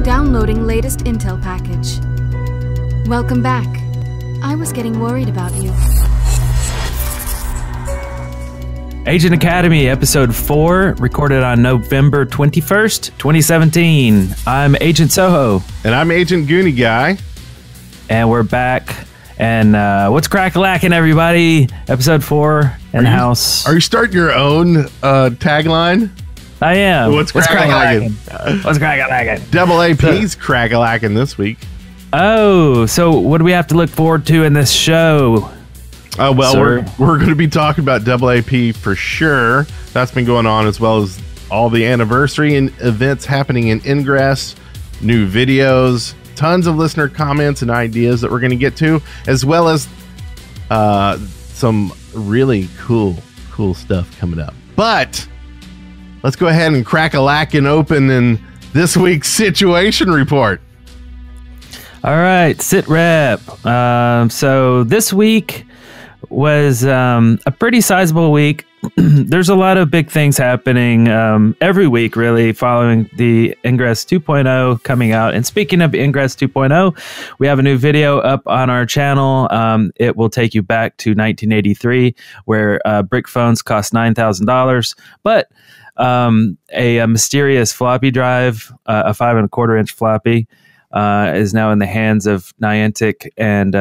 Downloading latest intel package. Welcome back. I was getting worried about you. Agent Academy, Episode 4, recorded on November 21st, 2017. I'm Agent Soho. And I'm Agent Goonie Guy. And we're back. And what's crack-a-lackin', everybody? Episode 4 in house. Are you starting your own tagline? I am. What's crack-a-lackin'? What's crack-a-lackin'? Double AP's crack-a-lackin' this week. Oh, so what do we have to look forward to in this show? Oh, well, we're going to be talking about Double AP for sure. That's been going on, as well as all the anniversary and events happening in Ingress, new videos, tons of listener comments and ideas that we're going to get to, as well as some really cool stuff coming up. But let's go ahead and crack-a-lackin' open in this week's situation report. All right, sit rep. So this week was a pretty sizable week. There's a lot of big things happening every week, really, following the Ingress 2.0 coming out. And speaking of Ingress 2.0, we have a new video up on our channel. It will take you back to 1983, where brick phones cost $9,000. But a mysterious floppy drive, a 5 1/4-inch floppy, is now in the hands of Niantic. And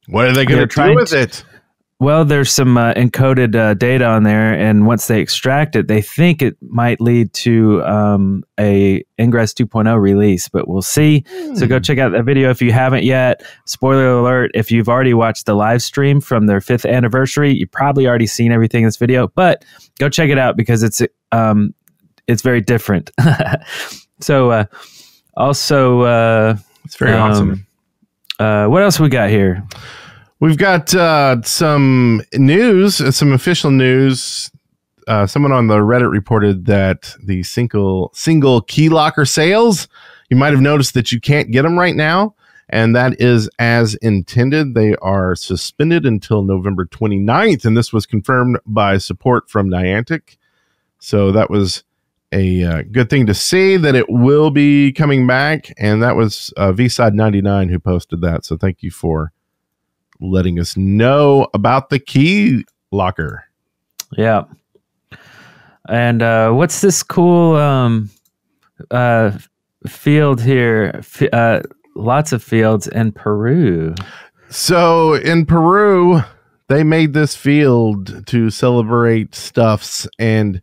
what are they going to do with it? Well, there's some encoded data on there, and once they extract it, they think it might lead to a Ingress 2.0 release, but we'll see. So go check out that video if you haven't yet. Spoiler alert, if you've already watched the live stream from their 5th anniversary, you've probably already seen everything in this video, but go check it out because it's very different. So also... it's very awesome. What else we got here? We've got some news, some official news. Someone on the Reddit reported that the single key locker sales, you might have noticed that you can't get them right now, and that is as intended. They are suspended until November 29th, and this was confirmed by support from Niantic. So that was a good thing to see, that it will be coming back, and that was VSide99 who posted that. So thank you for letting us know about the key locker. Yeah. And what's this cool field here? Lots of fields in Peru. So in Peru, they made this field to celebrate stuffs, and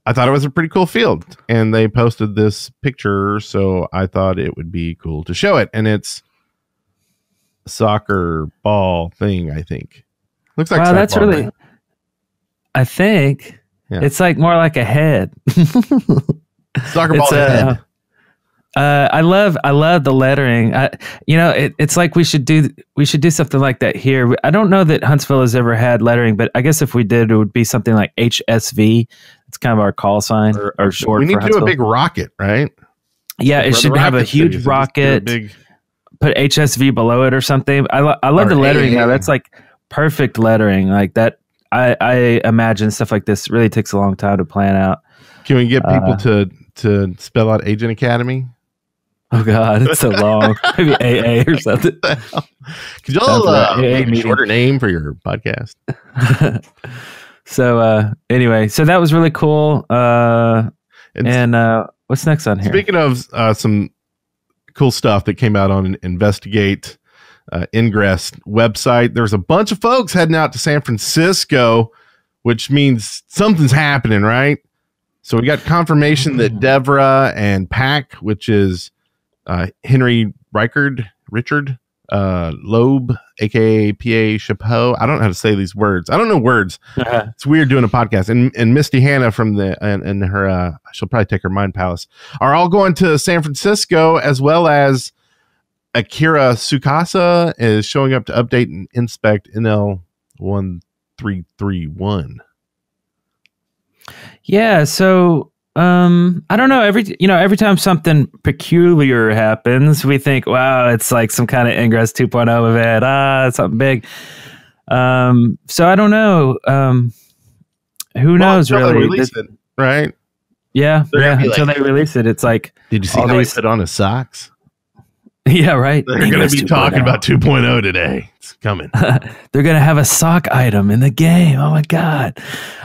I thought it was a pretty cool field. And they posted this picture, so I thought it would be cool to show it. And it's soccer ball thing, I think. Looks like, wow, that's really, right? I think it's like more like a head. Soccer ball head. I love the lettering. It's like we should do something like that here. I don't know that Huntsville has ever had lettering, but I guess if we did, it would be something like HSV. It's kind of our call sign or short. We need for to Huntsville. do a big rocket, right? Yeah, it should have a huge rocket. Put HSV below it or something. I love the lettering now. That's like perfect lettering. Like that. I imagine stuff like this really takes a long time to plan out. Can we get people to spell out Agent Academy? Oh God, it's so long. Maybe AA or something. Could y'all make a shorter name for your podcast? So anyway, so that was really cool. And what's next on here? Speaking of some cool stuff that came out on Investigate Ingress website, there's a bunch of folks heading out to San Francisco, which means something's happening, right? So we got confirmation that Devra and Pac, which is Henry Richard Loeb, aka PA Chapeau. I don't know how to say these words. I don't know words. It's weird doing a podcast. And Misty Hannah from and her she'll probably take her Mind Palace, are all going to San Francisco, as well as Akira Tsukasa is showing up to update and inspect NL 1331. Yeah, so I don't know. Every time something peculiar happens, we think, wow, it's like some kind of Ingress 2.0 event. It's something big. So I don't know. Who knows, really? Release it, right? Yeah, They're gonna be until they release it, it's like, did you see all how these- he put on his socks? Yeah, right. They're going to be talking about 2.0 today. It's coming. They're going to have a sock item in the game. Oh my God.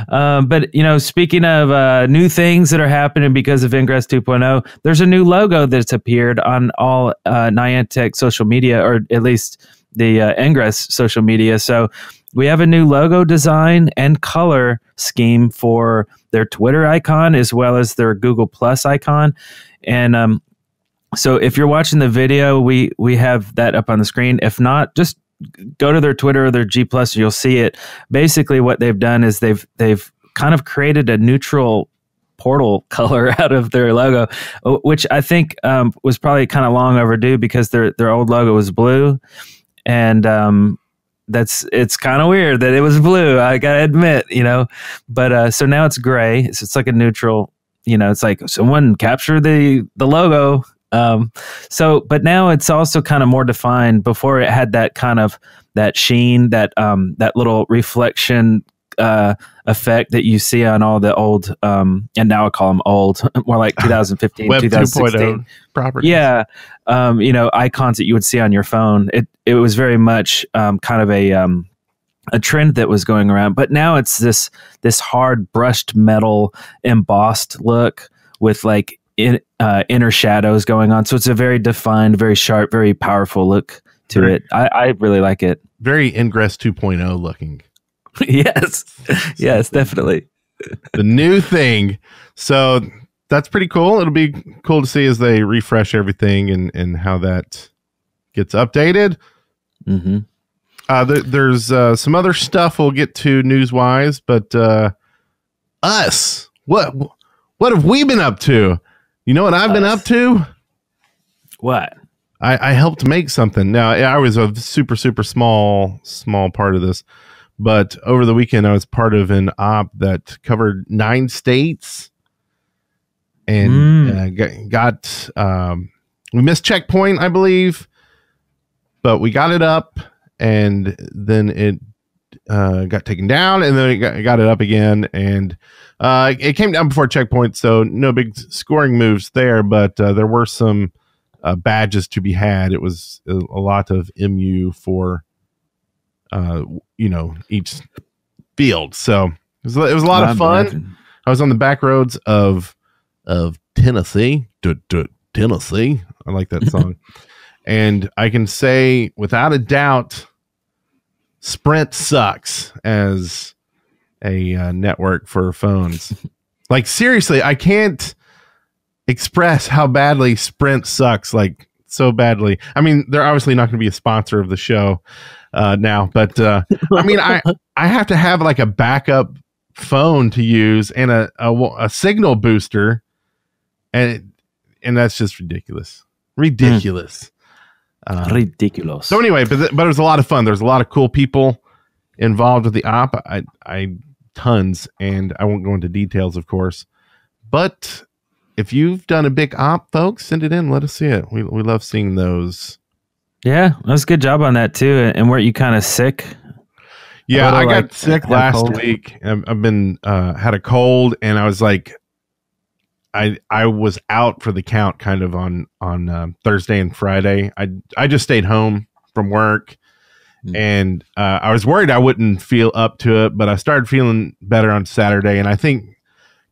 But, you know, speaking of new things that are happening because of Ingress 2.0, there's a new logo that's appeared on all Niantic social media, or at least the Ingress social media. So we have a new logo design and color scheme for their Twitter icon as well as their Google Plus icon. And so if you're watching the video, we have that up on the screen. If not, just go to their Twitter or their G Plus, you'll see it. Basically, what they've done is they've kind of created a neutral portal color out of their logo, which I think was probably kind of long overdue because their old logo was blue, and it's kind of weird that it was blue. I gotta admit, you know, but so now it's gray. It's like a neutral. You know, it's like someone capture the logo. But now it's also kind of more defined. Before it had that kind of that sheen, that little reflection effect that you see on all the old, and now I call them old, more like 2015, Web 2016 2.0 properties. Yeah, you know, icons that you would see on your phone. It was very much kind of a trend that was going around. But now it's this hard brushed metal embossed look with like inner shadows going on. So it's a very defined, very sharp, very powerful look to it. I really like it. Very Ingress 2.0 looking. Yes, definitely. The new thing. So that's pretty cool. It'll be cool to see as they refresh everything and how that gets updated. Mm-hmm. There's some other stuff we'll get to news-wise, but us, what have we been up to? You know what I've been up to? What? I helped make something. Now, I was a super, super small part of this, but over the weekend, I was part of an op that covered 9 states and got we missed checkpoint, I believe, but we got it up, and then it got taken down, and then it got it up again, and it came down before checkpoint, so no big scoring moves there, but there were some badges to be had. It was a lot of MU for each field, so it was a lot of fun. Imagine. I was on the back roads of Tennessee. Tennessee, I like that song. And I can say without a doubt, Sprint sucks as a network for phones. Like, seriously, I can't express how badly Sprint sucks, like so badly. I mean, they're obviously not going to be a sponsor of the show now, but I mean, I have to have like a backup phone to use and a signal booster, and that's just ridiculous. Ridiculous. So anyway, but it was a lot of fun. There's a lot of cool people involved with the op. I tons, and I won't go into details, of course. But if you've done a big op, folks, send it in. Let us see it. We love seeing those. Yeah, that was a good job on that too. And weren't you kind of sick? Yeah, I got sick last week. I've been had a cold, and I was like, I was out for the count kind of on Thursday and Friday. I just stayed home from work, and I was worried I wouldn't feel up to it, but I started feeling better on Saturday. And I think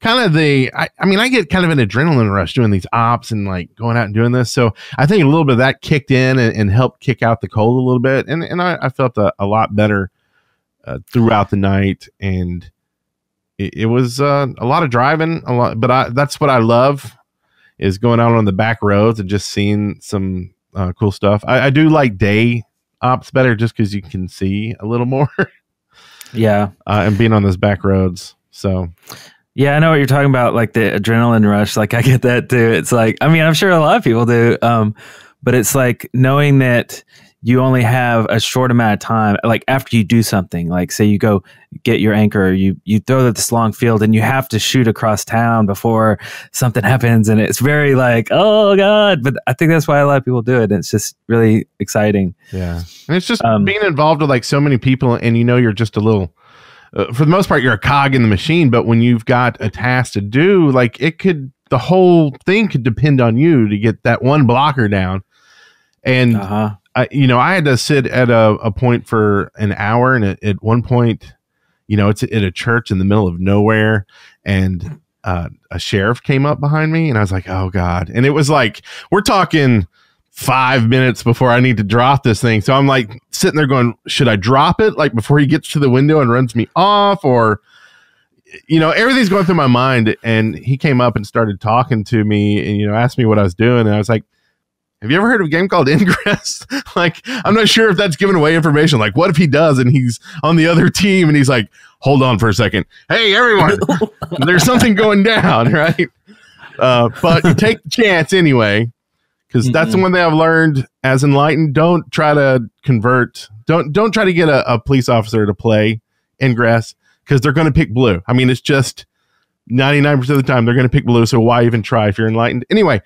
kind of I get kind of an adrenaline rush doing these ops and like going out and doing this. So I think a little bit of that kicked in and helped kick out the cold a little bit. And I felt a lot better throughout the night, and it was a lot of driving, but that's what I love, is going out on the back roads and just seeing some cool stuff. I do like day ops better just because you can see a little more. Yeah. And being on those back roads. So yeah, I know what you're talking about, like the adrenaline rush. Like I get that too. It's like, I mean, I'm sure a lot of people do, but it's like knowing that you only have a short amount of time, like after you do something, like say you go get your anchor, or you throw this long field and you have to shoot across town before something happens. And it's very like, oh God. But I think that's why a lot of people do it. And it's just really exciting. Yeah. And it's just being involved with like so many people, and you're just a little for the most part, you're a cog in the machine. But when you've got a task to do, like the whole thing could depend on you to get that one blocker down. And I had to sit at a point for an hour, and at one point, it's at a church in the middle of nowhere, and a sheriff came up behind me, and I was like, oh God. And it was like, we're talking 5 minutes before I need to drop this thing. So I'm like sitting there going, should I drop it like before he gets to the window and runs me off? Or, everything's going through my mind. And he came up and started talking to me and, asked me what I was doing. And I was like, have you ever heard of a game called Ingress? Like, I'm not sure if that's giving away information. Like, what if he does and he's on the other team and he's like, hold on for a second. Hey, everyone, there's something going down, right? But you take the chance anyway, because that's the one thing I've learned as Enlightened. Don't try to convert. Don't try to get a police officer to play Ingress, because they're going to pick blue. I mean, it's just 99% of the time they're going to pick blue. So why even try if you're Enlightened? Anyway,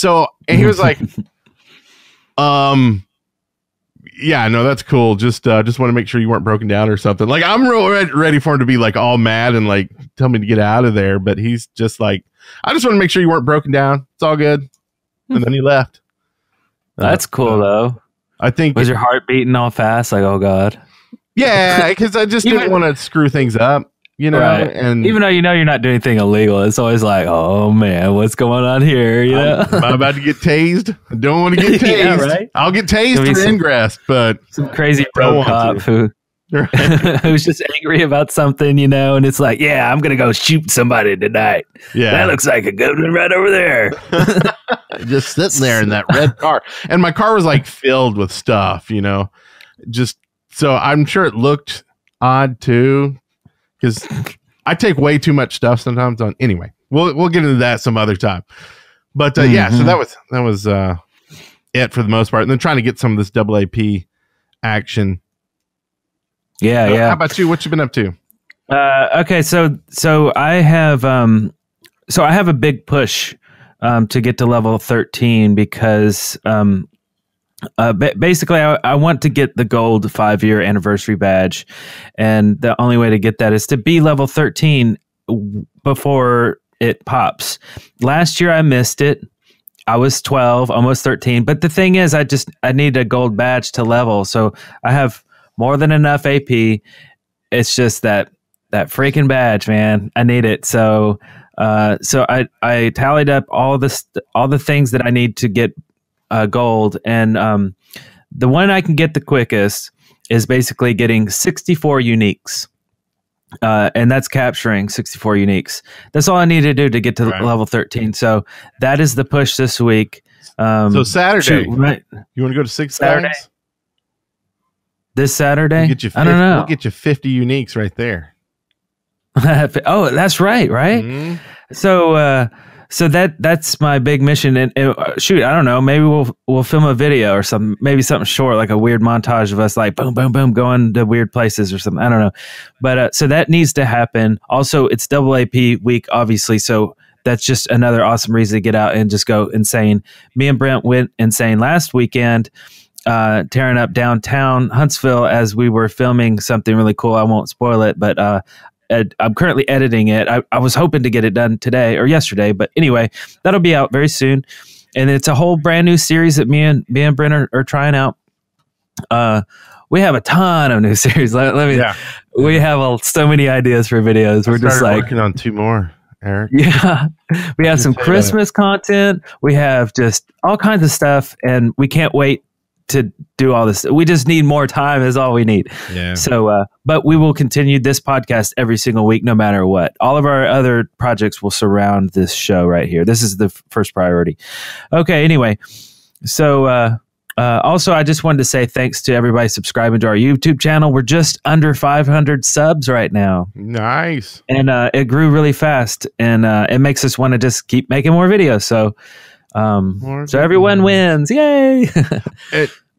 and he was like, yeah, no, that's cool. Just want to make sure you weren't broken down or something. Like, I'm real ready for him to be like all mad and like tell me to get out of there. But he's just like, I just want to make sure you weren't broken down. It's all good. And then he left. That's cool though. I think. Was your heart beating all fast? Like, oh God. Yeah, because I just didn't want to screw things up. Right. And even though you're not doing anything illegal, it's always like, oh man, what's going on here? I'm about to get tased. I don't want to get tased. Yeah, right? I'll get tased for Ingress, but some crazy pro cop who's just angry about something, and it's like, yeah, I'm gonna go shoot somebody tonight. Yeah, that looks like a good one right over there. Just sitting there in that red car, and my car was like filled with stuff, just so I'm sure it looked odd too. Because I take way too much stuff sometimes. Anyway, we'll get into that some other time. But yeah, so that was it for the most part. And then trying to get some of this AAP action. Yeah, yeah. How about you? What you been up to? Okay, so I have a big push to get to level 13 because basically, I want to get the gold 5-year anniversary badge, and the only way to get that is to be level 13 before it pops. Last year, I missed it. I was 12, almost 13. But the thing is, I need a gold badge to level, so I have more than enough AP. It's just that freaking badge, man. I need it. So I tallied up all the things that I need to get gold, and the one I can get the quickest is basically getting 64 uniques, and that's capturing 64 uniques. That's all I need to do to get to level 13. So that is the push this week. So Saturday, right? You want to go to Six Saturday? Flags? This Saturday? I don't know. We'll get you 50 uniques right there. Oh, that's right. Mm-hmm. So that's my big mission. And shoot, I don't know. Maybe we'll film a video or something. Maybe something short, like a weird montage of us, like boom, boom, boom, going to weird places or something. I don't know. But so that needs to happen. Also, it's AAP week, obviously. So that's just another awesome reason to get out and just go insane. Me and Brent went insane last weekend, tearing up downtown Huntsville as we were filming something really cool. I won't spoil it, but I'm currently editing it. I was hoping to get it done today or yesterday, but anyway, that'll be out very soon. And it's a whole brand new series that me and Brent are trying out. We have a ton of new series. We have so many ideas for videos. We're just like working on 2 more, Eric. Yeah, we have some Christmas content. We have just all kinds of stuff, and we can't wait to do all this. We just need more time is all we need. Yeah. So, but we will continue this podcast every single week, no matter what. All of our other projects will surround this show right here. This is the first priority. Okay. Anyway. So, also, I just wanted to say thanks to everybody subscribing to our YouTube channel. We're just under 500 subs right now. Nice. And it grew really fast, and it makes us want to just keep making more videos. So, so everyone wins. Yay.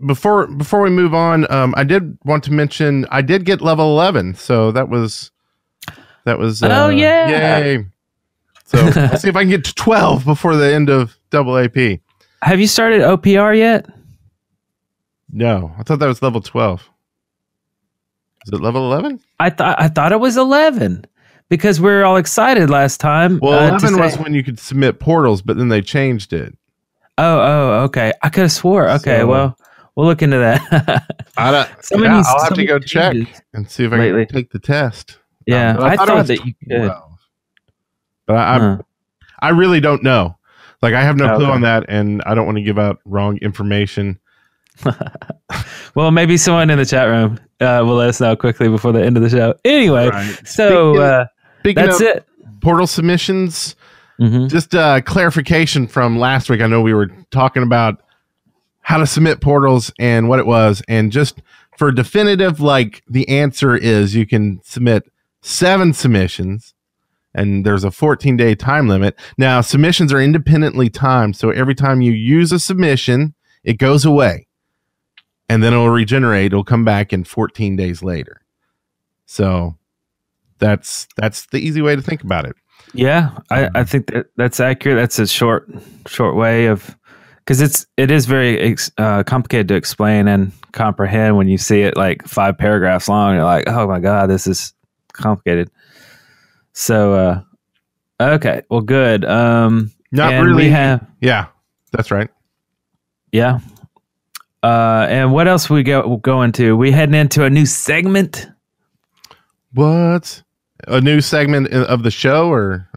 Before we move on, I did want to mention I did get level 11. So that was oh yeah. Yay. So let's see if I can get to 12 before the end of AAP. Have you started OPR yet? No, I thought that was level 12. Is it level 11? I thought it was 11 because we were all excited last time. Well, 11 was when you could submit portals, but then they changed it. Oh, okay. I could have swore. Okay, So, well, we'll look into that. I'll have to go check and see if I can take the test. Yeah, I thought that you could. But I really don't know. Like, I have no clue on that, and I don't want to give out wrong information. Well, maybe someone in the chat room will let us know quickly before the end of the show. Anyway, so that's it. Portal submissions. Just clarification from last week. I know we were talking about how to submit portals and what it was. And just for definitive, like, the answer is you can submit 7 submissions. And there's a 14-day time limit. Now, submissions are independently timed. So every time you use a submission, it goes away. And then it'll regenerate. It'll come back in 14 days later. So that's the easy way to think about it. Yeah, I think that's accurate. That's a short way of, because it is very complicated to explain and comprehend when you see it like 5 paragraphs long. You're like, oh my God, this is complicated. So, okay, well, good. Not really. Yeah, that's right. Yeah. And what else we'll go into? We heading into a new segment. What? A new segment of the show, or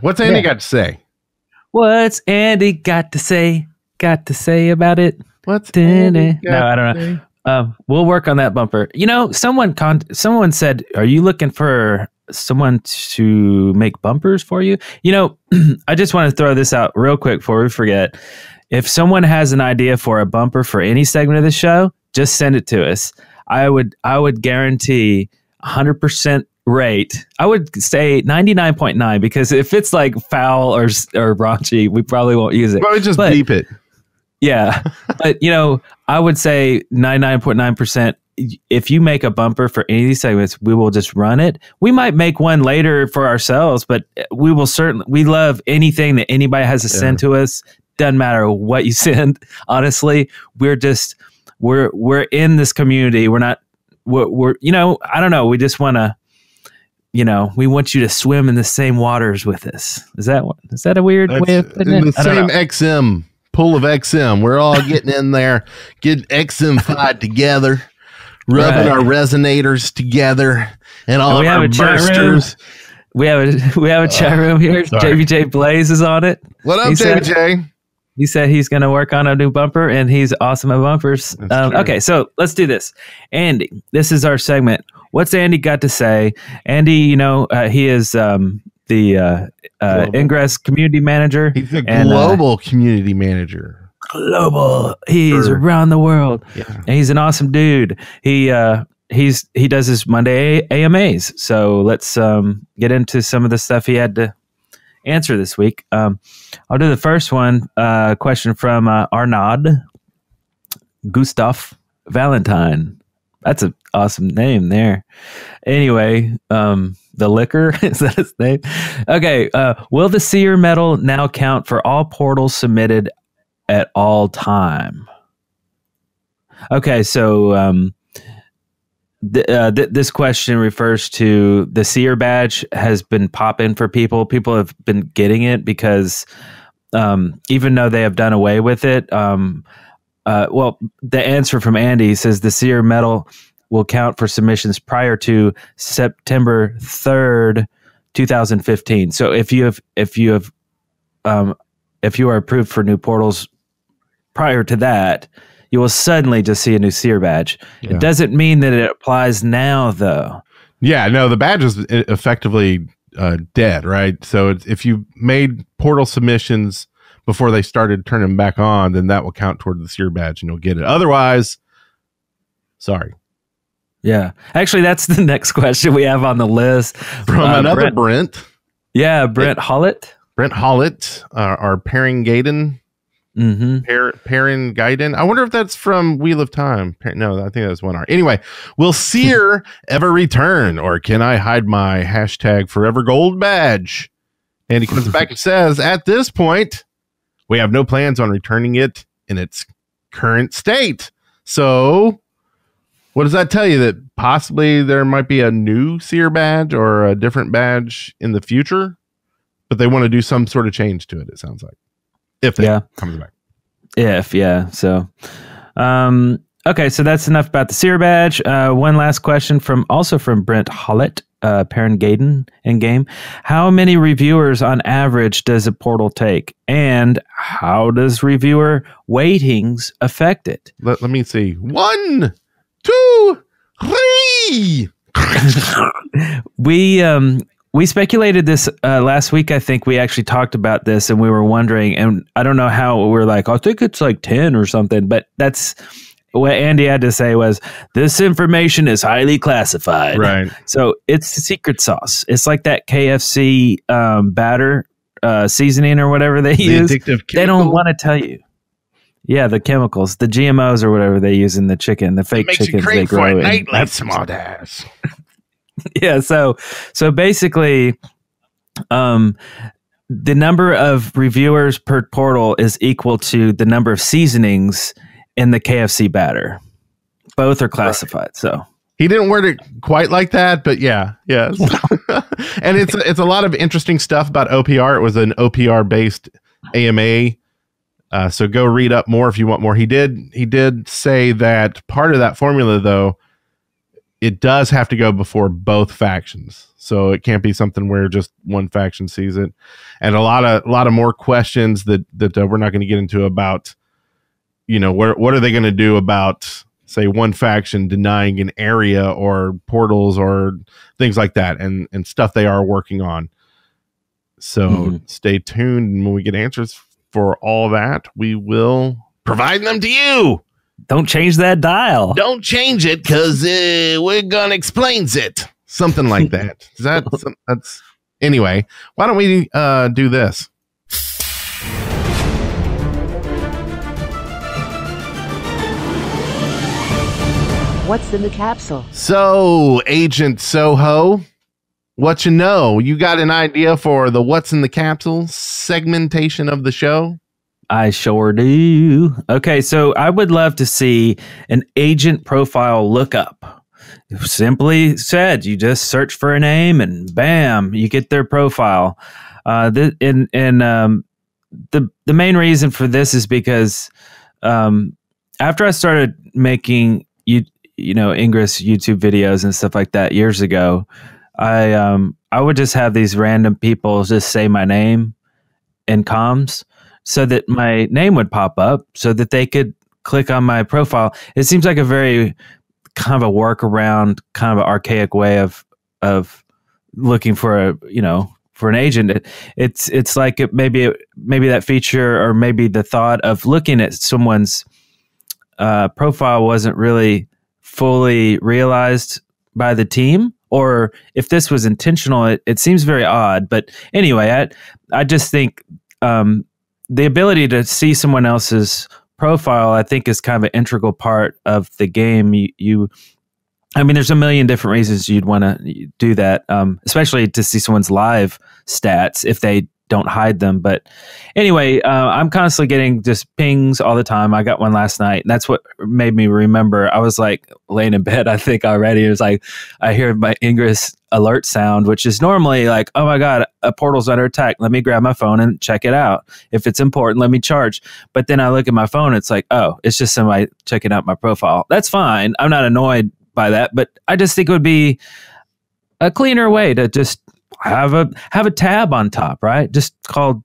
what's Andy got to say? What's Andy got to say? Got to say about it? What's Andy No, I don't know. We'll work on that bumper. You know, someone said, "Are you looking for someone to make bumpers for you?" You know, I just want to throw this out real quick before we forget. If someone has an idea for a bumper for any segment of the show, just send it to us. I would guarantee 100% rate. I would say 99.9, because if it's like foul or raunchy, we probably won't use it. Probably just beep it. Yeah. But, you know, I would say 99.9%. If you make a bumper for any of these segments, we will just run it. We might make one later for ourselves, but we love anything that anybody has to send to us. Doesn't matter what you send. Honestly, we're in this community. We're you know, I don't know. We just want to, you know, we want you to swim in the same waters with us. Is that a weird way of putting it? The same XM pool of XM. We're all getting in there, getting XM5 together, rubbing our resonators together, and all of our bursters. We have a chat room here. JBJ Blaze is on it. What up, JBJ? He said he's going to work on a new bumper, and he's awesome at bumpers. Okay, so let's do this. Andy, this is our segment. What's Andy got to say? Andy, you know, he is the Ingress community manager. He's the global community manager. Global. He's around the world. Yeah. And he's an awesome dude. He does his Monday AMAs. So let's get into some of the stuff he had to answer this week. I'll do the first one. Question from Arnaud Gustav Valentine. That's an awesome name there. Anyway, the liquor, is that his name? Okay. Will the Seer medal now count for all portals submitted at all time? Okay, so this question refers to the Seer badge has been popping for people. People have been getting it because even though they have done away with it, well, the answer from Andy says the Seer medal will count for submissions prior to September 3rd, 2015. So if you are approved for new portals prior to that, you will suddenly just see a new Seer badge. Yeah. It doesn't mean that it applies now, though. Yeah, no, the badge is effectively dead, right? So if you made portal submissions before they started turning them back on, then that will count toward the Seer badge and you'll get it. Otherwise, sorry. Yeah. Actually, that's the next question we have on the list. From another Brent. Yeah, Brent Hollett. Brent Hollett, our pairing Gaiden. Perrin Gaiden. I wonder if that's from Wheel of Time. No, I think that's 1R. Anyway, will Seer ever return, or can I hide my hashtag forever gold badge? And he comes back and says, at this point, we have no plans on returning it in its current state. So What does that tell you? That possibly there might be a new seer badge or a different badge in the future, but they want to do some sort of change to it, it sounds like. If it comes back. So, okay, so that's enough about the seer badge. One last question from Brent Hollett, Perrin Gaden in game. How many reviewers on average does a portal take? And how does reviewer weightings affect it? Let me see. 1, 2, 3. We speculated this last week. I think we actually talked about this, and we were wondering, and I don't know how we're like, I think it's like 10 or something, but that's what Andy had to say was, this information is highly classified. Right. So it's the secret sauce. It's like that KFC batter seasoning or whatever they use. They don't want to tell you. Yeah, the chemicals, the GMOs or whatever they use in the chicken, the fake chickens they grow in. That's smart ass. Yeah, so basically, the number of reviewers per portal is equal to the number of seasonings in the KFC batter. Both are classified. Right. So he didn't word it quite like that, but yes. And it's a lot of interesting stuff about OPR. It was an OPR based AMA. So go read up more if you want more. He did say that part of that formula, though, it does have to go before both factions. So it can't be something where just one faction sees it. And a lot of more questions that we're not going to get into about, what are they going to do about, say, one faction denying an area or portals or things like that, and stuff they are working on. So stay tuned, and when we get answers for all that, we will provide them to you. Don't change that dial. Don't change it, because we're gonna explains it. Something like that. That's anyway. Why don't we do this? What's in the capsule? So, Agent Soho, what you know? You got an idea for the What's in the Capsule segmentation of the show? I sure do. Okay, so I would love to see an agent profile lookup. Simply said, you just search for a name and bam, you get their profile. The main reason for this is because after I started making Ingress YouTube videos and stuff like that years ago, I would just have these random people just say my name in comms, so that my name would pop up so that they could click on my profile. It seems like a very kind of a workaround, kind of an archaic way of looking for for an agent. It's like maybe that feature, or maybe the thought of looking at someone's profile wasn't really fully realized by the team, or if this was intentional, it seems very odd. But anyway, I just think the ability to see someone else's profile, I think, is kind of an integral part of the game. There's a million different reasons you'd want to do that, especially to see someone's live stats if they don't hide them. But anyway, I'm constantly getting just pings all the time. I got one last night, and that's what made me remember. I was like laying in bed, I think already. It was like I hear my Ingress alert sound, which is normally like, oh my God, a portal's under attack. Let me grab my phone and check it out. If it's important, let me charge. But then I look at my phone, it's like, oh, it's just somebody checking out my profile. That's fine. I'm not annoyed by that, but I just think it would be a cleaner way to just have a tab on top, right? Just called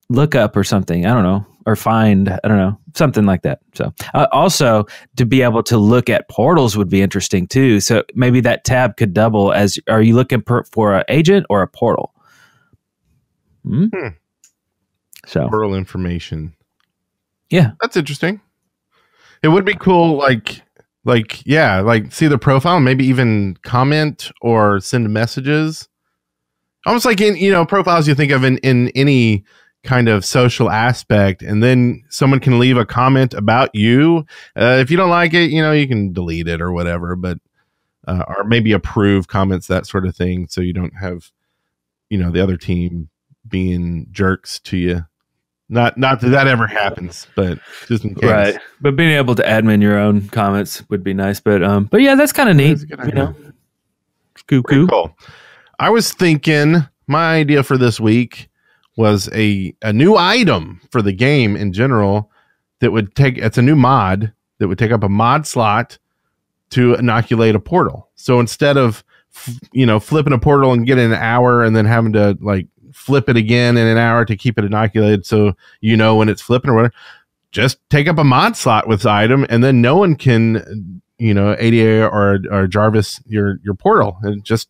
lookup or something. I don't know. Or find, I don't know, something like that. So also to be able to look at portals would be interesting too. So maybe that tab could double as, are you looking for an agent or a portal? So portal information. Yeah. That's interesting. It would be cool. Like see the profile, maybe even comment or send messages. Almost like in, profiles you think of in any kind of social aspect, and then someone can leave a comment about you. If you don't like it, you can delete it or whatever, but or maybe approve comments, that sort of thing, so you don't have the other team being jerks to you. Not that ever happens, but just in case. Right. But being able to admin your own comments would be nice. But yeah, that's kind of neat. You know, Cool. I was thinking my idea for this week was a new item for the game in general that would it's a new mod that would take up a mod slot to inoculate a portal. So instead of flipping a portal and getting an hour and then having to like flip it again in an hour to keep it inoculated, so when it's flipping or whatever, just take up a mod slot with the item, and then no one can ADA or Jarvis your portal, and just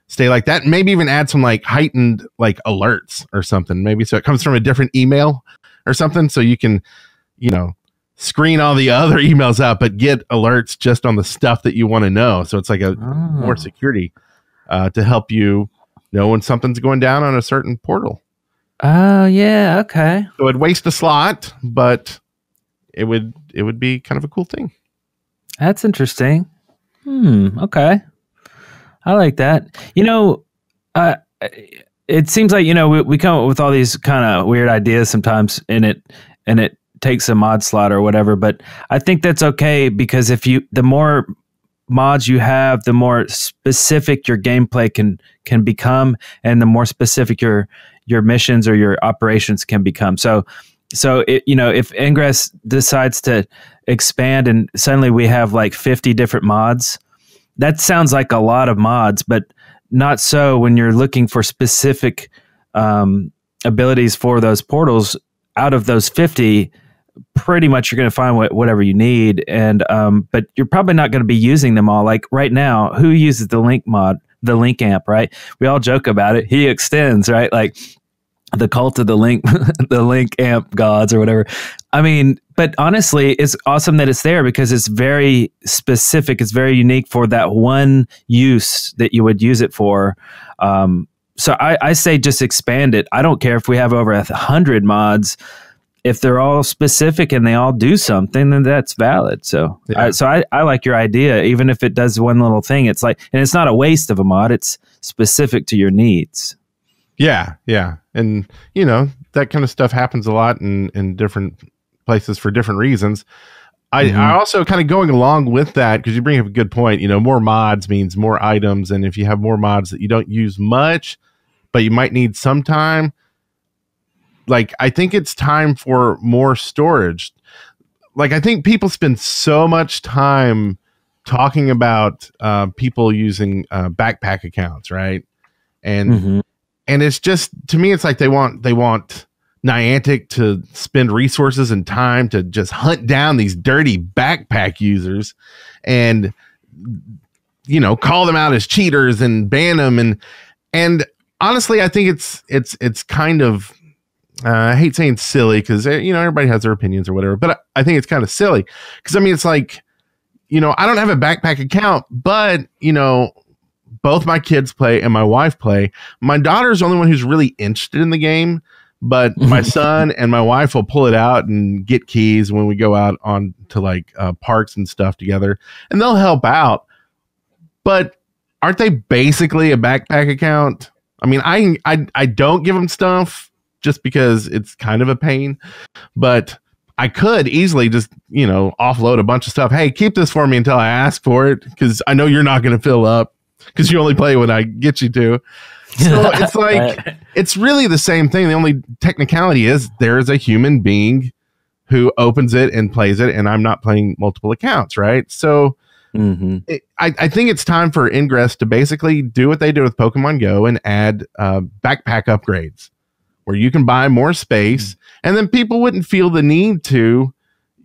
stay like that. And maybe even add some like heightened like alerts or something, maybe so it comes from a different email or something, so you can screen all the other emails out but get alerts just on the stuff that you want to know. So it's like a more security to help you know when something's going down on a certain portal. Oh yeah, okay. So it'd waste a slot, but it would be kind of a cool thing. That's interesting. Okay. I like that. It seems like, we come up with all these kind of weird ideas sometimes and it takes a mod slot or whatever, but I think that's okay, because the more mods you have, the more specific your gameplay can become, and the more specific your missions or your operations can become. So if Ingress decides to expand and suddenly we have like 50 different mods, that sounds like a lot of mods, but not so when you're looking for specific abilities for those portals. Out of those 50, pretty much you're going to find whatever you need, and but you're probably not going to be using them all. Like right now, who uses the link mod, the link amp, right? We all joke about it. He extends, right? Like the cult of the link, the link amp gods or whatever. I mean, but honestly, it's awesome that it's there because it's very specific. It's very unique for that one use that you would use it for. So I say just expand it. I don't care if we have over 100 mods. If they're all specific and they all do something, then that's valid. So, yeah. I like your idea, even if it does one little thing. It's like, and it's not a waste of a mod. It's specific to your needs. Yeah, and that kind of stuff happens a lot in different places for different reasons. I also kind of going along with that, because you bring up a good point. More mods means more items, and if you have more mods that you don't use much, but you might need some time. Like, I think it's time for more storage. Like, I think people spend so much time talking about people using backpack accounts, right? And and it's just, to me, it's like they want Niantic to spend resources and time to just hunt down these dirty backpack users and call them out as cheaters and ban them. And honestly, I think it's kind of, I hate saying silly, because everybody has their opinions or whatever, but I think it's kind of silly, because I mean, it's like, I don't have a backpack account, but both my kids play and my wife play. My daughter's the only one who's really interested in the game, but my son and my wife will pull it out and get keys when we go out on to like parks and stuff together, and they'll help out. But aren't they basically a backpack account? I mean, I don't give them stuff just because it's kind of a pain, but I could easily just, offload a bunch of stuff. Hey, keep this for me until I ask for it, because I know you're not going to fill up, because you only play when I get you to. So it's like, it's really the same thing. The only technicality is there is a human being who opens it and plays it, and I'm not playing multiple accounts, right? So I think it's time for Ingress to basically do what they do with Pokemon Go and add backpack upgrades, where you can buy more space, and then people wouldn't feel the need to,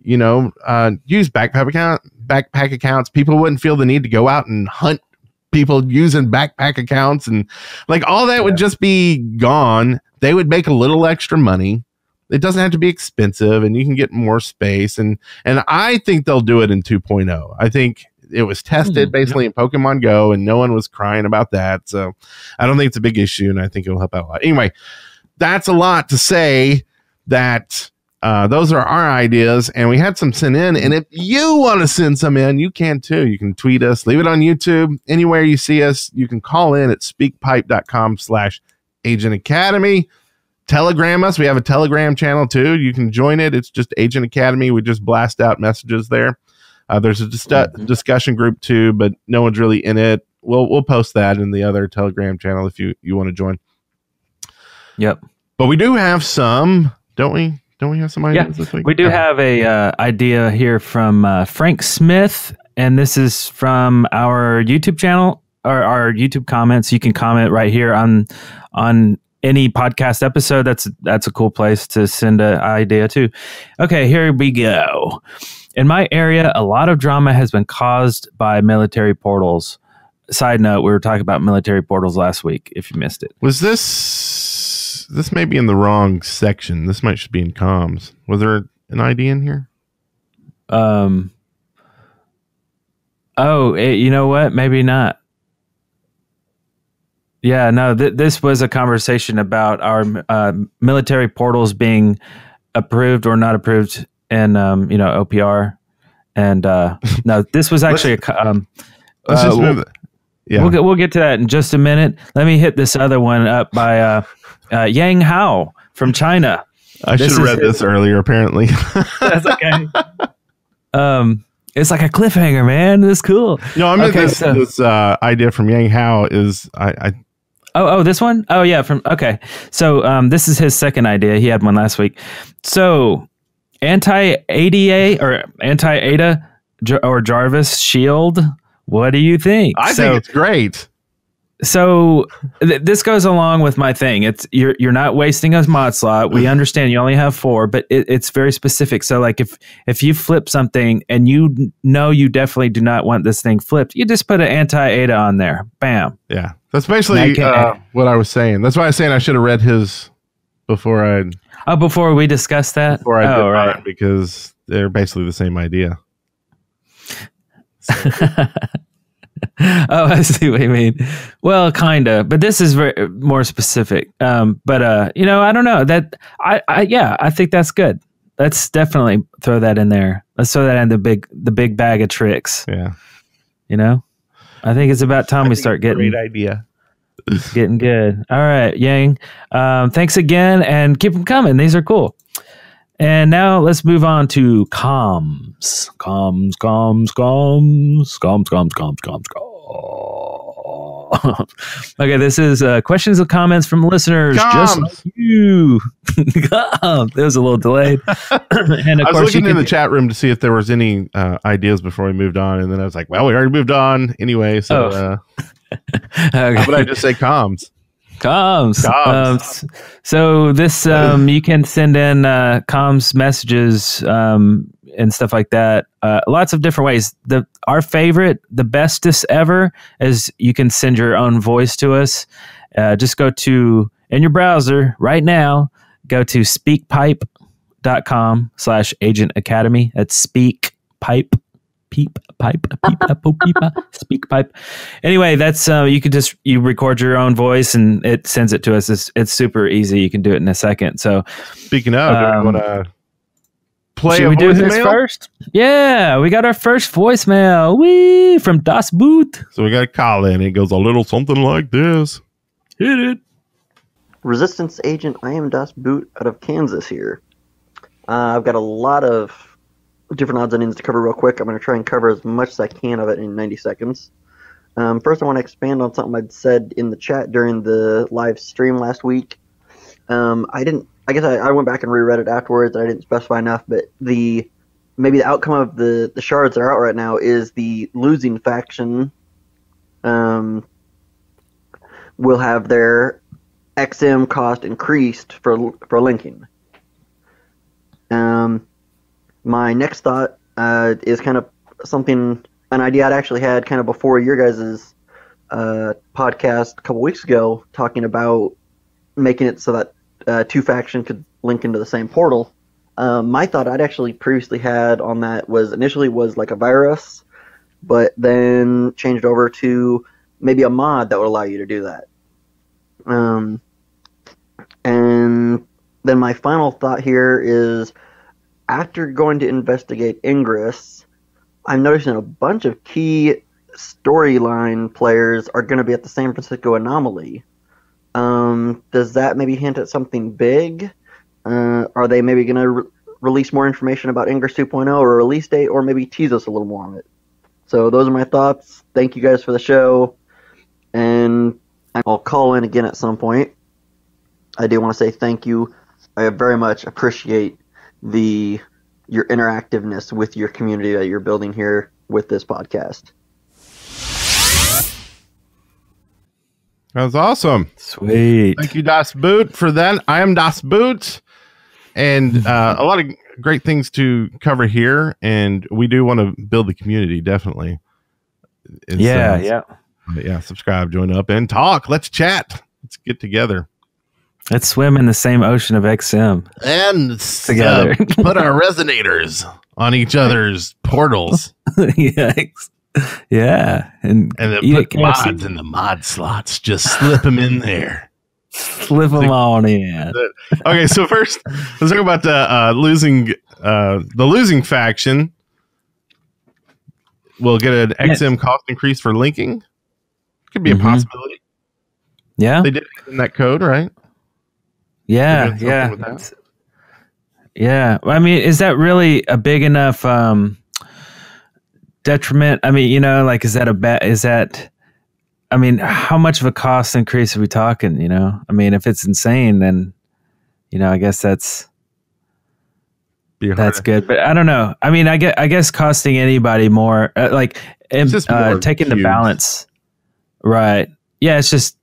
use backpack accounts. People wouldn't feel the need to go out and hunt people using backpack accounts, and like all that would just be gone. They would make a little extra money. It doesn't have to be expensive, and you can get more space. And I think they'll do it in 2.0. I think it was tested basically in Pokemon Go, and no one was crying about that. So I don't think it's a big issue, and I think it'll help out a lot. Anyway, that's a lot to say. That those are our ideas, and we had some sent in. And if you want to send some in, you can too. You can tweet us, leave it on YouTube, anywhere you see us. You can call in at speakpipe.com/Agent Academy. Telegram us. We have a Telegram channel too. You can join it. It's just Agent Academy. We just blast out messages there. There's a discussion group too, but no one's really in it. We'll post that in the other Telegram channel if you want to join. Yep. But we do have some, don't we? Don't we have some ideas this week? We do have a idea here from Frank Smith, and this is from our YouTube channel or our YouTube comments. You can comment right here on any podcast episode. That's a cool place to send an idea to. Okay, here we go. In my area, a lot of drama has been caused by military portals. Side note, we were talking about military portals last week, if you missed it. Was this may be in the wrong section. This might should be in comms. Was there an ID in here? You know what? Maybe not. Yeah, no, this was a conversation about our military portals being approved or not approved in, OPR. And no, this was actually let's just move it. Yeah, we'll get to that in just a minute. Let me hit this other one up by Yang Hao from China. I should have read this earlier, apparently. That's okay. It's like a cliffhanger, man. This is cool. No, I mean, this idea from Yang Hao is Oh, this one? Oh, yeah. Okay. So this is his second idea. He had one last week. So anti-ADA or anti-ADA or Jarvis shield. What do you think? I think it's great. So this goes along with my thing. It's you're not wasting a mod slot. We understand you only have 4, but it's very specific. So like if you flip something and you know you definitely do not want this thing flipped, you just put an anti-ADA on there. Bam. Yeah, that's basically what I was saying. That's why I was saying I should have read his before we discussed that. Before I did mine, because they're basically the same idea. Oh, I see what you mean. Well, kind of, but this is very more specific. But I don't know that I think that's good. Let's definitely throw that in there. Let's throw that in the big bag of tricks. Yeah. I think it's about time we start getting great idea. Getting good. All right, Yang. Thanks again, and keep them coming. These are cool. And now let's move on to comms. Okay, this is questions and comments from listeners just like you. There was a little delayed. And of I was course looking in the chat room to see if there was any ideas before we moved on, and then I was like, well, we already moved on anyway, so okay. How would I just say comms? Comms. So this you can send in comms messages and stuff like that. Lots of different ways. Our favorite, the bestest ever, is you can send your own voice to us. Just go to in your browser right now. Go to speakpipe.com/Agent Academy. That's speakpipe. Speak pipe. Anyway, that's you could you record your own voice and it sends it to us. It's super easy. You can do it in a second. So speaking of, do we want to play? Should we do this first? Yeah, we got our first voicemail. Wee from Das Boot. So we got a call in. It goes a little something like this. Hit it. Resistance Agent, I am Das Boot out of Kansas here. I've got a lot of different odds and ends to cover real quick. I'm going to try and cover as much as I can of it in 90 seconds. First, I want to expand on something I'd said in the chat during the live stream last week. I guess I went back and reread it afterwards, and I didn't specify enough, but maybe the outcome of the shards that are out right now is the losing faction will have their XM cost increased for linking. My next thought is kind of an idea I'd actually had kind of before your guys' podcast a couple weeks ago, talking about making it so that two factions could link into the same portal. My thought I'd actually previously had on that was initially like a virus, but then changed over to maybe a mod that would allow you to do that. And then my final thought here is, after going to investigate Ingress, I'm noticing a bunch of key storyline players are going to be at the San Francisco anomaly. Does that maybe hint at something big? Are they maybe going to release more information about Ingress 2.0 or a release date, or maybe tease us a little more on it? So those are my thoughts. Thank you guys for the show, and I'll call in again at some point. I do want to say thank you. I very much appreciate your interactiveness with your community that you're building here with this podcast. That was awesome. Sweet. Thank you, Das Boot, for that. I am Das Boot, and a lot of great things to cover here, and we do want to build the community, definitely. Yeah. Subscribe, join up, and talk. Let's chat. Let's get together. Let's swim in the same ocean of XM and together. Put our resonators on each other's portals. Yeah, and then put mods in the mod slots. Just slip them in there. Slip them on in. Okay, so first, let's talk about the losing faction. We'll get an XM cost increase for linking. Could be a possibility. Yeah, they did it in that code, right? Yeah. I mean, is that really a big enough detriment? I mean, I mean, how much of a cost increase are we talking? I mean, if it's insane, then, I guess that's good. But I don't know. I mean, I guess costing anybody more, taking the balance. Right. Yeah. It's just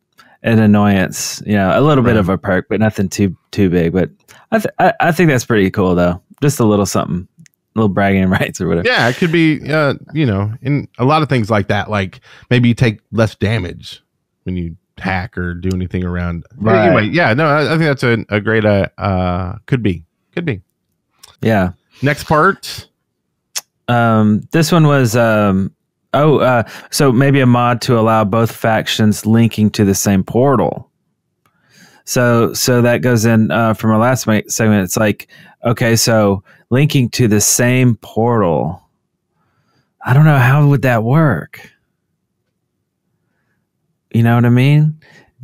an annoyance, a little bit of a perk, but nothing too big. But I think that's pretty cool, though. Just a little something. Little bragging rights or whatever. Yeah, it could be, in a lot of things like that. Like maybe you take less damage when you hack or do anything around. Right. Anyway, yeah, no, I think that's a great, could be. Yeah. Next part. This one was, so maybe a mod to allow both factions linking to the same portal. So that goes in from our last segment. It's like, okay, so linking to the same portal. I don't know, how would that work? You know what I mean?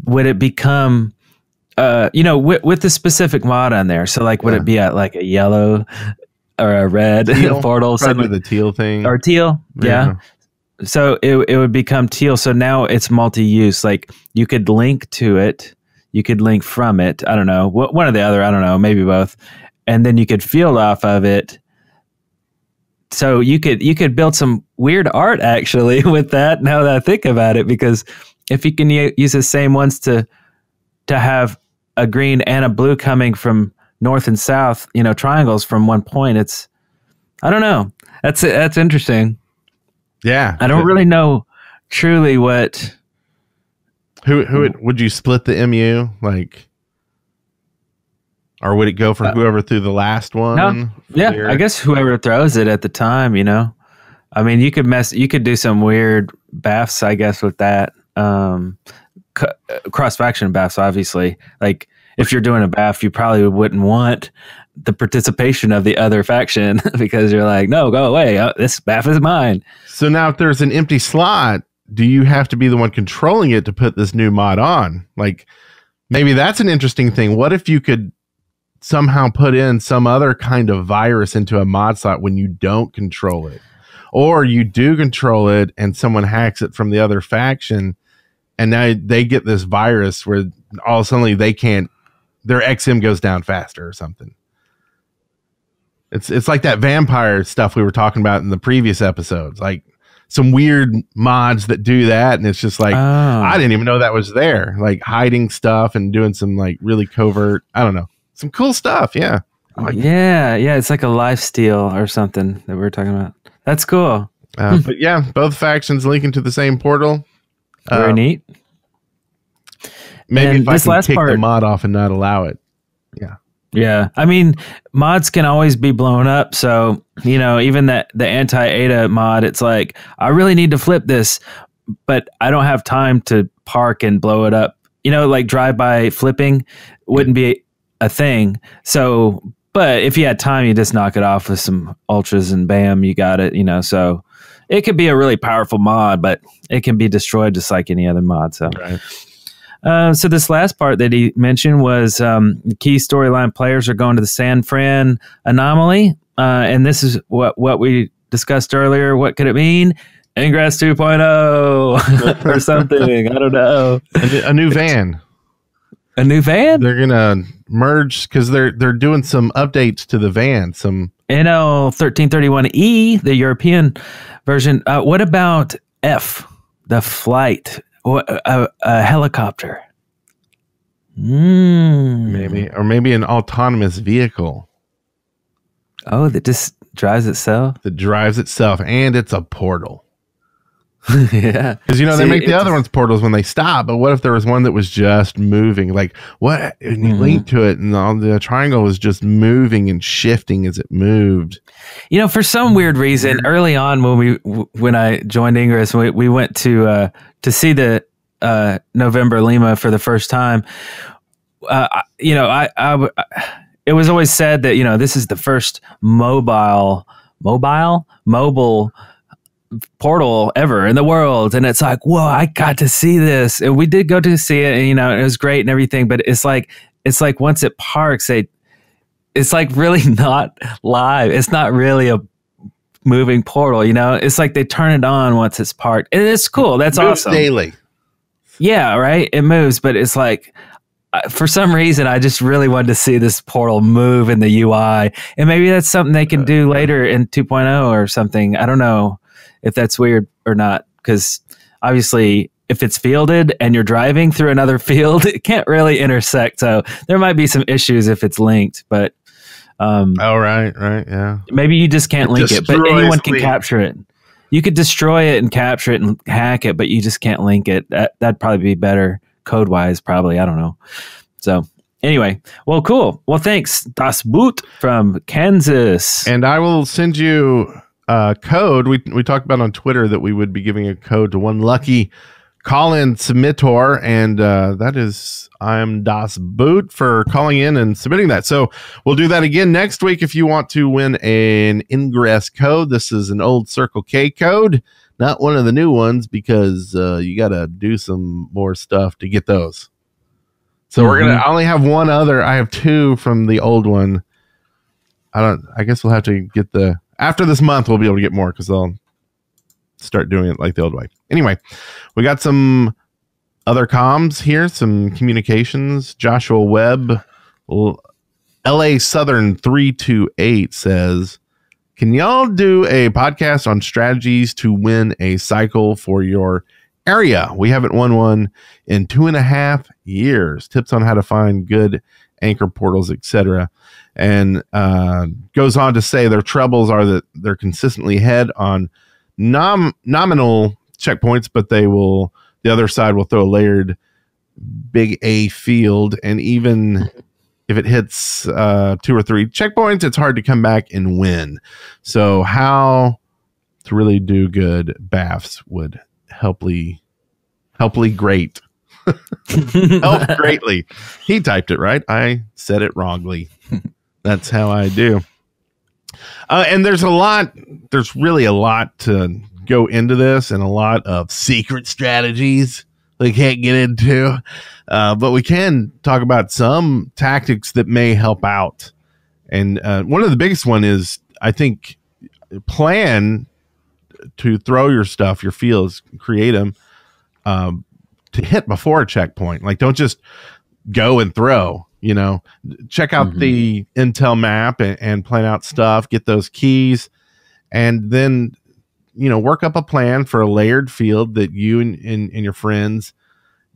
Would it become, with the specific mod on there? So like, would it be at like a yellow or a red portal? Probably the teal thing. Or teal, yeah. So it would become teal. So now it's multi-use. Like you could link to it. You could link from it. I don't know. One or the other. I don't know. Maybe both. And then you could field off of it. So you could build some weird art actually with that. Now that I think about it, because if you can use the same ones to have a green and a blue coming from north and south, triangles from one point, I don't know. That's interesting. Yeah. I don't really know truly what. Who would you split the MU like? Or would it go for whoever threw the last one? No. Yeah, I guess whoever throws it at the time, I mean, you could do some weird BAFs, I guess, with that. Cross-faction BAFs, obviously. Like, if you're doing a BAF, you probably wouldn't want the participation of the other faction because you're like, no, go away. This BAF is mine. So now if there's an empty slot, do you have to be the one controlling it to put this new mod on? Like, maybe that's an interesting thing. What if you could somehow put in some other kind of virus into a mod slot when you don't control it, or you do control it and someone hacks it from the other faction, and now they get this virus where all suddenly their XM goes down faster or something. It's like that vampire stuff we were talking about in the previous episodes, like some weird mods that do that, and it's just like, I didn't even know that was there, like hiding stuff and doing some like really covert, I don't know. Some cool stuff, yeah. It's like a lifesteal or something that we were talking about. That's cool. But yeah, both factions linking to the same portal. Very neat. Maybe if I can kick the mod off and not allow it. Yeah. Yeah. I mean, mods can always be blown up. So, even the anti-ADA mod, it's like, I really need to flip this, but I don't have time to park and blow it up. Like drive-by flipping wouldn't be a thing. So, but if you had time, you just knock it off with some ultras and bam, you got it, so it could be a really powerful mod, but it can be destroyed just like any other mod. So, right. So this last part that he mentioned was the key storyline players are going to the San Fran anomaly. And this is what we discussed earlier. What could it mean? Ingress 2.0 or something. I don't know. A new van. A new van? They're going to merge because they're doing some updates to the van. Some NL 1331E, the European version. What about F, the flight? A helicopter? Maybe an autonomous vehicle. Oh, that just drives itself? That drives itself, and it's a portal. Yeah. Because, they make the other ones portals when they stop, but what if there was one that was just moving? Like, what? And you link to it, and the triangle was just moving and shifting as it moved. For some weird reason, early on when I joined Ingress, we went to see the November Lima for the first time. It was always said that this is the first mobile portal ever in the world, and it's like, whoa, I got to see this, and we did go to see it, and it was great and everything, but it's like once it parks, it's like really not live. It's not really a moving portal, it's like they turn it on once it's parked, and it's cool. That's awesome. Daily. Yeah, right. It moves, but it's like, for some reason, I just really wanted to see this portal move in the UI, and maybe that's something they can do later in 2.0 or something. I don't know if that's weird or not, because obviously if it's fielded and you're driving through another field, it can't really intersect. So there might be some issues if it's linked, but right, yeah. Maybe you just can't link it, but anyone can capture it. You could destroy it and capture it and hack it, but you just can't link it. That'd probably be better code-wise, probably. I don't know. So anyway, well, cool. Well, thanks, Das Boot from Kansas. And I will send you code. We talked about on Twitter that we would be giving a code to one lucky call-in submitter, and that is I'm Das Boot for calling in and submitting that. So we'll do that again next week if you want to win an Ingress code. This is an old Circle K code, not one of the new ones, because you got to do some more stuff to get those. So I only have one other. I have two from the old one. I guess we'll have to get after this month, we'll be able to get more, because I'll start doing it like the old way. Anyway, we got some other comms here, some communications. Joshua Webb, LA Southern 328 says, can y'all do a podcast on strategies to win a cycle for your area? We haven't won one in 2.5 years. Tips on how to find good anchor portals, etc. And goes on to say their troubles are that they're consistently ahead on nominal checkpoints, but the other side will throw a layered big A field, and even if it hits 2 or 3 checkpoints, it's hard to come back and win. So how to really do good BAFs would helply great. Help greatly. He typed it right. I said it wrongly. That's how I do. And there's really a lot to go into this, and a lot of secret strategies we can't get into. But we can talk about some tactics that may help out. And one of the biggest one is, I think, plan to throw your stuff, your fields, create them to hit before a checkpoint. Like, don't just go and throw. Check out the intel map and plan out stuff, get those keys, and then, work up a plan for a layered field that you and your friends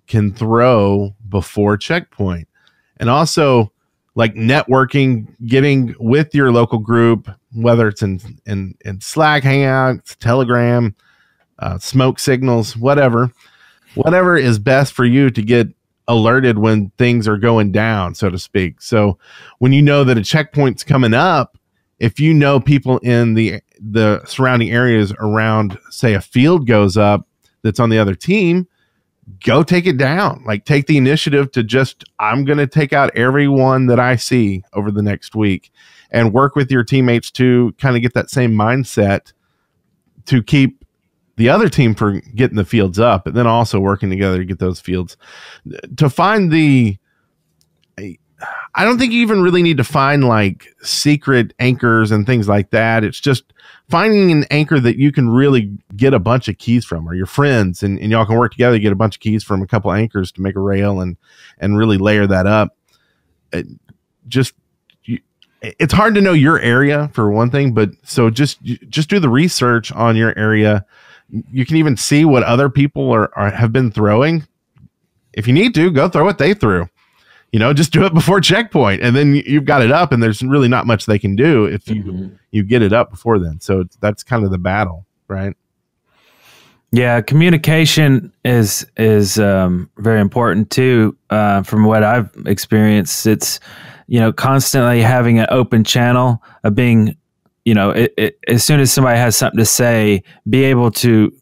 can throw before checkpoint. And also, like, networking, getting with your local group, whether it's in Slack, Hangouts, Telegram, smoke signals, whatever is best for you to get alerted when things are going down, so to speak. So when you know that a checkpoint's coming up, if you know people in the surrounding areas around, say, a field goes up that's on the other team, go take it down. Like, take the initiative to I'm going to take out everyone that I see over the next week, and work with your teammates to kind of get that same mindset to keep the other team for getting the fields up, and then also working together to get those fields. To find I don't think you even really need to find like secret anchors and things like that. It's just finding an anchor that you can really get a bunch of keys from, or your friends, and y'all can work together to get a bunch of keys from a couple anchors to make a rail and really layer that up. It's hard to know your area for one thing, but so just do the research on your area. You can even see what other people have been throwing. If you need to, go throw what they threw. Just do it before checkpoint, and then you've got it up, and there's really not much they can do if you get it up before then. So that's kind of the battle, right? Yeah, communication is very important too. From what I've experienced, it's constantly having an open channel of being, as soon as somebody has something to say, be able to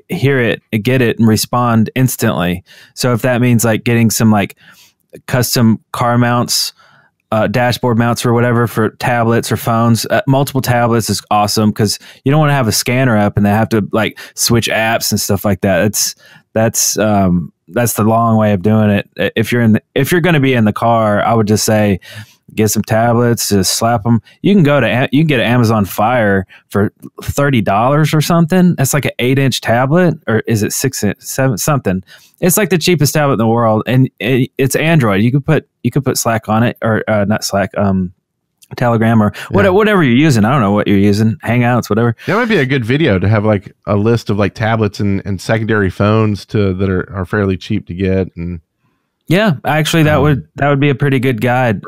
hear it, get it, and respond instantly. So if that means like getting some like custom car mounts, dashboard mounts or whatever for tablets or phones, multiple tablets is awesome, because you don't want to have a scanner up and they have to like switch apps and stuff like that. That's the long way of doing it. If you're going to be in the car, I would just say get some tablets, just slap them. You can get an Amazon Fire for $30 or something. That's like an 8-inch tablet, or is it 6-inch, 7 something? It's like the cheapest tablet in the world, and it's Android. You could put Slack on it, or not Slack, Telegram, or whatever you're using. I don't know what you're using, Hangouts, whatever. That might be a good video to have like a list of like tablets and secondary phones that are fairly cheap to get. And yeah, actually that would be a pretty good guide.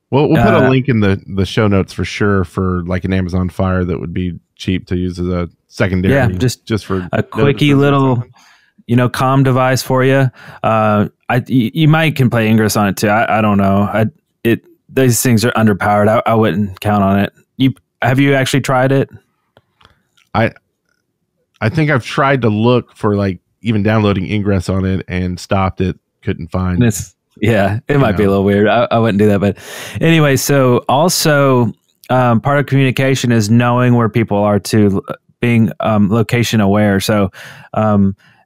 We'll put a link in the show notes for sure for like an Amazon Fire that would be cheap to use as a secondary. Yeah, just for a quickie little comm device for you. You might can play Ingress on it too. I don't know. These things are underpowered. I wouldn't count on it. Have you actually tried it? I think I've tried to look for like even downloading Ingress on it and stopped it. Couldn't find it. Yeah, it might be a little weird. I wouldn't do that, but anyway. So also part of communication is knowing where people are too, being location aware. So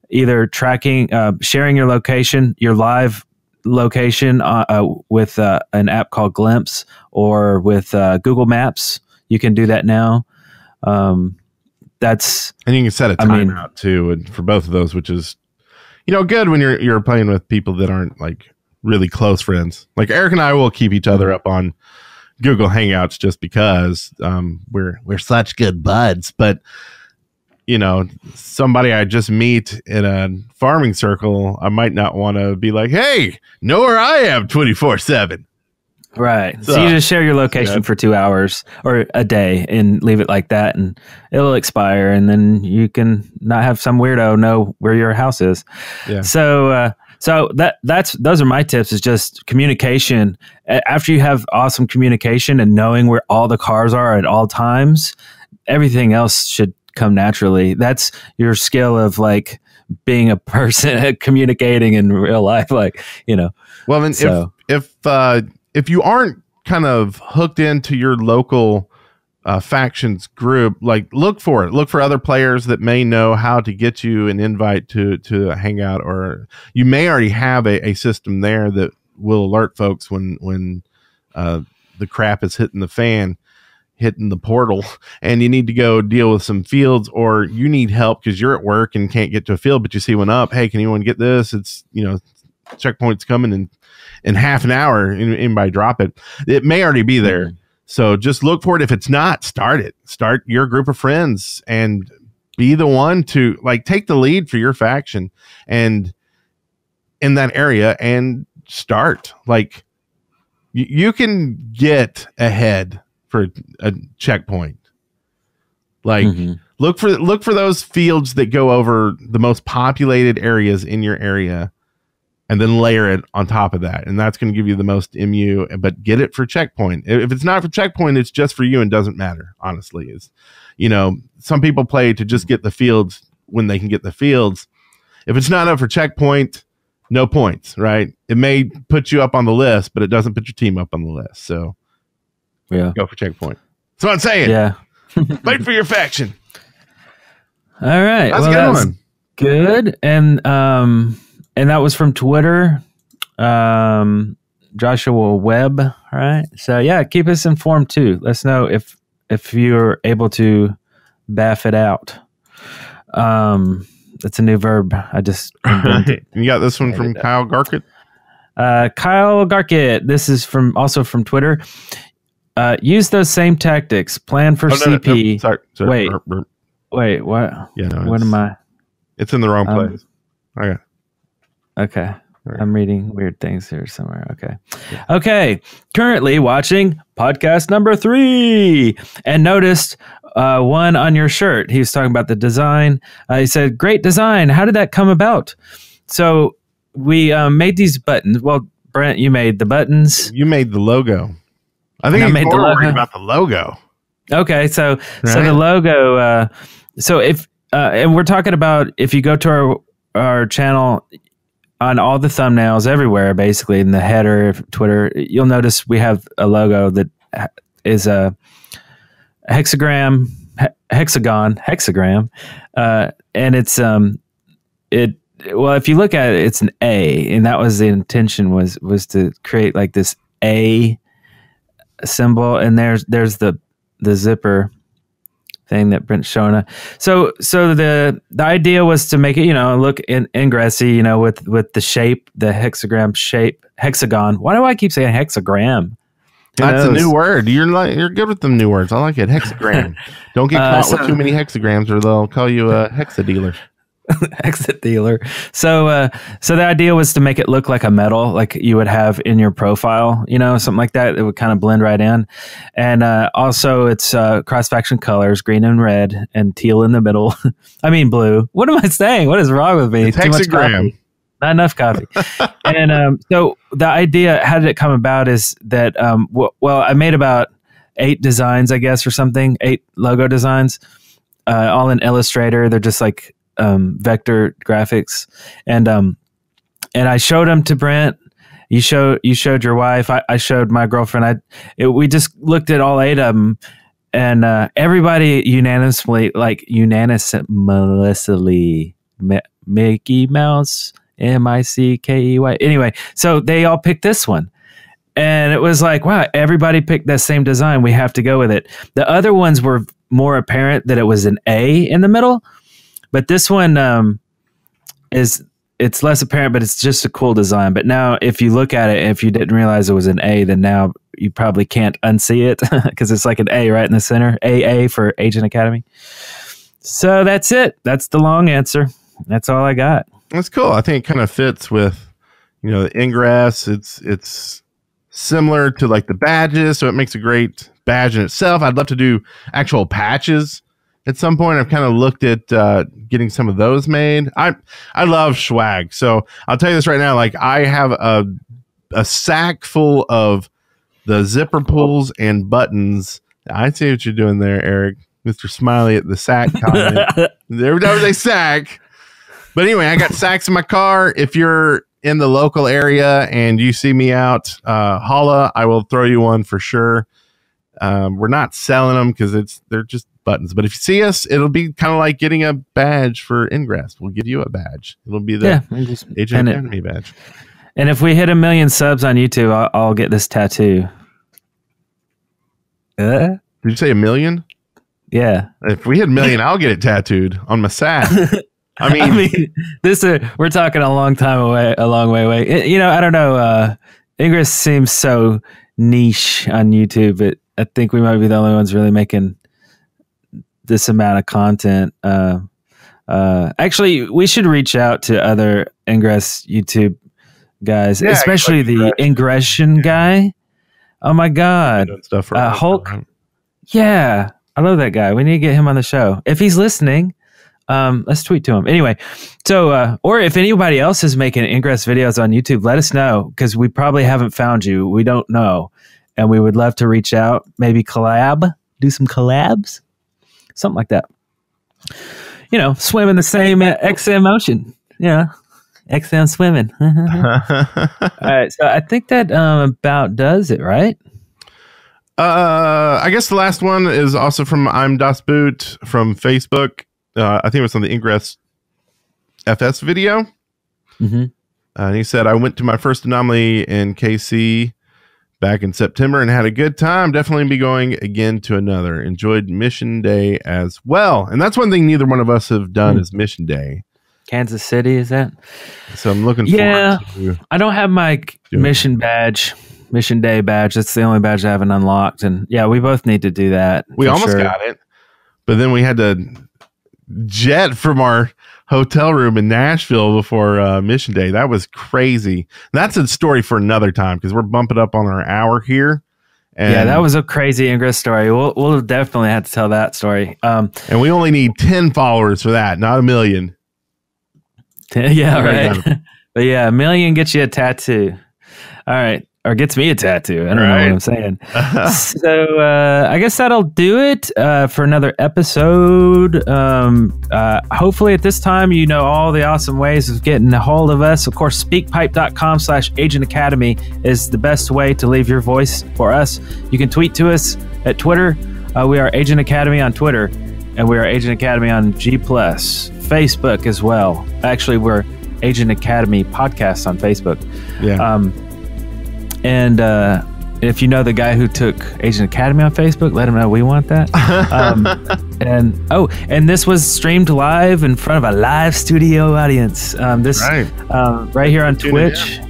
either tracking, sharing your location, your live location with an app called Glimpse, or with Google Maps. You can do that now. And you can set a timeout too, and for both of those, which is good when you're playing with people that aren't like really close friends. Like Eric and I will keep each other up on Google Hangouts just because we're such good buds. But somebody I just meet in a farming circle, I might not want to be like, hey, know where I am 24/7. Right. So you just share your location for 2 hours or a day and leave it like that, and it'll expire, and then you can not have some weirdo know where your house is. Yeah. So those are my tips, is just communication. After you have awesome communication and knowing where all the cars are at all times, everything else should come naturally. That's your skill of like being a person communicating in real life, like. Well, then so. If you aren't kind of hooked into your local factions group, like look for it. Look for other players that may know how to get you an invite to a hangout, or you may already have a system there that will alert folks when the crap is hitting the fan, hitting the portal, and you need to go deal with some fields, or you need help because you're at work and can't get to a field, but you see one up. Hey, can anyone get this? It's checkpoint's coming in half an hour. Anybody drop it? It may already be there. So just look for it. If it's not, start it. Start your group of friends and be the one to like take the lead for your faction and in that area, and start. Like you can get ahead for a checkpoint. Like look for those fields that go over the most populated areas in your area, and then layer it on top of that. And that's going to give you the most MU, but get it for checkpoint. If it's not for checkpoint, it's just for you and doesn't matter, honestly. Some people play to just get the fields when they can get the fields. If it's not up for checkpoint, no points, right? It may put you up on the list, but it doesn't put your team up on the list. So yeah, go for checkpoint. That's what I'm saying. Yeah. Fight for your faction. All right. That's a good one. Good. And that was from Twitter. Joshua Webb. All right. So yeah, keep us informed too. Let us know if you're able to BAF it out. That's a new verb. I just invented. You got this one from Kyle Garkett. Kyle Garkett. This is also from Twitter. Use those same tactics. Plan for CP. No, sorry. Wait. What? Yeah. No, what am I? It's in the wrong place. Okay. I'm reading weird things here somewhere. Okay. Currently watching podcast number 3 and noticed one on your shirt. He was talking about the design. He said, "Great design. How did that come about?" So we made these buttons. Well, Brent, you made the buttons. You made the logo. I think I made the logo. About the logo. Okay, so the logo. So if and we're talking about if you go to our channel. On all the thumbnails everywhere, basically in the header, Twitter, you'll notice we have a logo that is a hexagon, and it's well, if you look at it, it's an A, and that was the intention was to create like this A symbol, and there's the zipper thing that Brent's showing us. So the idea was to make it, look ingressy, with the shape, the hexagon. Why do I keep saying hexagram? That's a new word. You're good with them new words. I like it. Hexagram. Don't get caught with too many hexagrams, or they'll call you a hexa dealer. Exit dealer. So the idea was to make it look like a medal, like you would have in your profile, something like that. It would kind of blend right in. And also it's cross-faction colors, green and red, and teal in the middle. I mean blue. What am I saying? What is wrong with me? It's Too much coffee. Not enough coffee. And so the idea, how did it come about is that, I made about 8 designs, I guess, or something, 8 logo designs, all in Illustrator. They're just like vector graphics, and I showed them to Brent. You showed your wife. I showed my girlfriend. We just looked at all 8 of them, and everybody unanimously, Mickey Mouse, MICKEY. Anyway, so they all picked this one. And it was like, wow, everybody picked that same design. We have to go with it. The other ones were more apparent that it was an A in the middle. But this one it's less apparent, but it's just a cool design. But now if you look at it, if you didn't realize it was an A, then now you probably can't unsee it because it's like an A right in the center. AA for Agent Academy. So that's it. That's the long answer. That's all I got. That's cool. I think it kind of fits with, the Ingress. It's similar to like the badges, so it makes a great badge in itself. I'd love to do actual patches. At some point, I've kind of looked at getting some of those made. I love swag. So I'll tell you this right now. Like I have a sack full of the zipper pulls and buttons. I see what you're doing there, Eric. Mr. Smiley at the sack comment. There was a sack. But anyway, I got sacks in my car. If you're in the local area and you see me out, holla. I will throw you one for sure. We're not selling them because they're just buttons, but if you see us, it'll be kind of like getting a badge for Ingress. We'll give you a badge. It'll be the Agent Academy badge. And if we hit 1 million subs on YouTube, I'll get this tattoo. Did you say 1 million? Yeah. If we hit 1 million, I'll get it tattooed on my sack. I mean, this we're talking a long way away. I don't know. Ingress seems so niche on YouTube, but I think we might be the only ones really making this amount of content. Actually, we should reach out to other Ingress YouTube guys, especially the Ingression guy. Oh my God. Stuff Hulk. Yeah. I love that guy. We need to get him on the show. If he's listening, let's tweet to him. Anyway, so, or if anybody else is making Ingress videos on YouTube, let us know because we probably haven't found you. We don't know. And we would love to reach out, maybe do some collabs, something like that. Swim in the same XM ocean. XM swimming. All right. So I think that about does it, right? I guess the last one is also from I'm Das Boot from Facebook. I think it was on the Ingress FS video. Mm-hmm. And he said, I went to my first anomaly in KC back in September and had a good time. Definitely be going again to another. Enjoyed Mission Day as well. And that's one thing neither one of us have done is Mission Day. Kansas City, is that? So I'm looking forward to I don't have my mission day badge. That's the only badge I haven't unlocked. And yeah, we both need to do that. We almost got it, but then we had to jet from our hotel room in Nashville before Mission Day. That was crazy. That's a story for another time because we're bumping up on our hour here. And yeah, that was a crazy Ingress story. We'll definitely have to tell that story. And we only need 10 followers for that, not 1 million. Yeah, right. But yeah, 1 million gets you a tattoo. All right. Or gets me a tattoo. I don't know what I'm saying. So I guess that'll do it for another episode. Hopefully at this time, you know all the awesome ways of getting a hold of us. Of course, speakpipe.com/Agent Academy is the best way to leave your voice for us. You can tweet to us at Twitter. We are Agent Academy on Twitter, and we are Agent Academy on G+, Facebook as well. Actually, we're Agent Academy Podcast on Facebook. Yeah. And if you know the guy who took Agent Academy on Facebook, let him know we want that. And this was streamed live in front of a live studio audience. Right here on Twitch.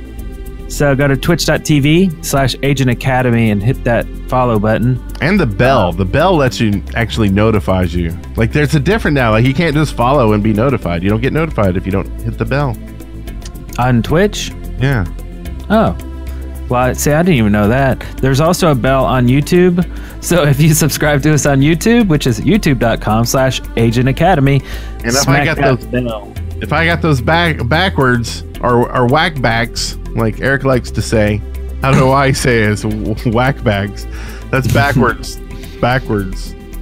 So go to twitch.tv/Agent Academy and hit that follow button. And the bell. The bell lets you actually notifies you. Like there's a different now. Like you can't just follow and be notified. You don't get notified if you don't hit the bell. On Twitch? Yeah. Oh. Well, see, I didn't even know that. There's also a bell on YouTube. So if you subscribe to us on YouTube, which is youtube.com/Agent Academy, and if I got those backwards or whack backs, like Eric likes to say, I don't know why he says whack bags. That's backwards.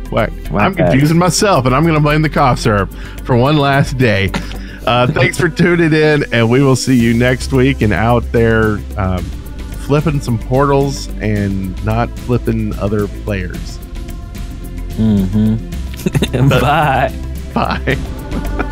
Whack. I'm confusing myself, and I'm going to blame the cough syrup for one last day. Thanks for tuning in, and we will see you next week and out there flipping some portals and not flipping other players. Mm-hmm. Bye. Bye.